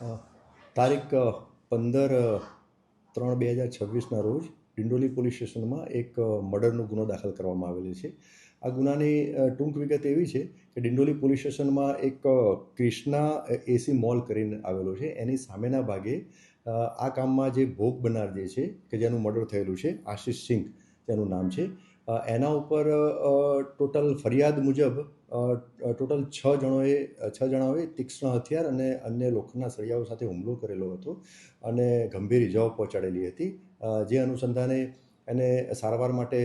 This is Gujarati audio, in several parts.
અ, તારીખ 15/3/2026ના રોજ ડિંડોલી પોલીસ સ્ટેશનમાં એક મર્ડરનો ગુનો દાખલ કરવામાં આવેલો છે. આ ગુનાની ટૂંક વિગત એવી છે કે ડિંડોલી પોલીસ સ્ટેશનમાં એક ક્રિષ્ના એસી મોલ કરીને આવેલો છે. એની સામેના ભાગે આ કામમાં જે ભોગ બનનાર જે છે કે જેનું મર્ડર થયેલું છે, આશિષ સિંઘ તેનું નામ છે. એના ઉપર ટોટલ ફરિયાદ મુજબ ટોટલ છ જણાઓએ તીક્ષ્ણ હથિયાર અને અન્ય લોખંડના સળિયાઓ સાથે હુમલો કરેલો હતો અને ગંભીર ઇજાઓ પહોંચાડેલી હતી. જે અનુસંધાને એને સારવાર માટે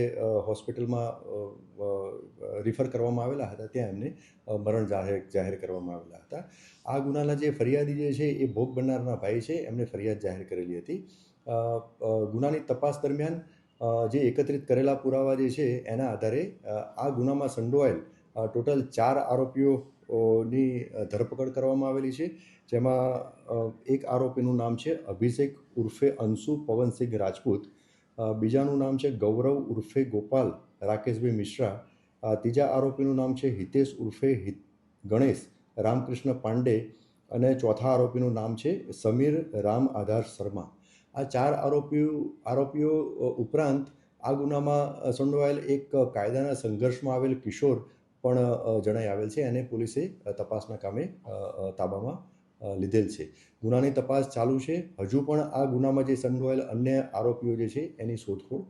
હોસ્પિટલમાં રિફર કરવામાં આવેલા હતા. ત્યાં એમને મરણ જાહેર કરવામાં આવેલા હતા. આ ગુનાના જે ફરિયાદી જે છે એ ભોગ બનનારના ભાઈ છે. એમને ફરિયાદ જાહેર કરેલી હતી. ગુનાની તપાસ દરમિયાન જે એકત્રિત કરેલા પુરાવા જે છે એના આધારે આ ગુનામાં સંડોવાયેલ ટોટલ 4 આરોપીઓની ધરપકડ કરવામાં આવેલી છે. જેમાં એક આરોપીનું નામ છે અભિષેક ઉર્ફે અંશુ પવનસિંહ રાજપૂત. બીજાનું નામ છે ગૌરવ ઉર્ફે ગોપાલ રાકેશભાઈ મિશ્રા. ત્રીજા આરોપીનું નામ છે હિતેશ ઉર્ફે ગણેશ રામકૃષ્ણ પાંડે. અને ચોથા આરોપીનું નામ છે સમીર રામ આધાર શર્મા. આ 4 આરોપીઓ ઉપરાંત આ ગુનામાં સંડોવાયેલ એક કાયદાના સંઘર્ષમાં આવેલ કિશોર પણ જણાઈ આવેલ છે. એને પોલીસે તપાસના કામે તાબામાં લીધેલ છે. ગુનાની તપાસ ચાલુ છે. હજુ પણ આ ગુનામાં જે સંડોવાયેલ અન્ય આરોપીઓ જે છે એની શોધખોળ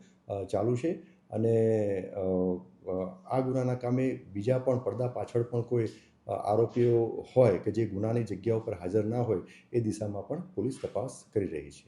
ચાલુ છે. અને આ ગુનાના કામે બીજા પણ પડદા પાછળ પણ કોઈ આરોપીઓ હોય કે જે ગુનાની જગ્યા ઉપર હાજર ના હોય એ દિશામાં પણ પોલીસ તપાસ કરી રહી છે.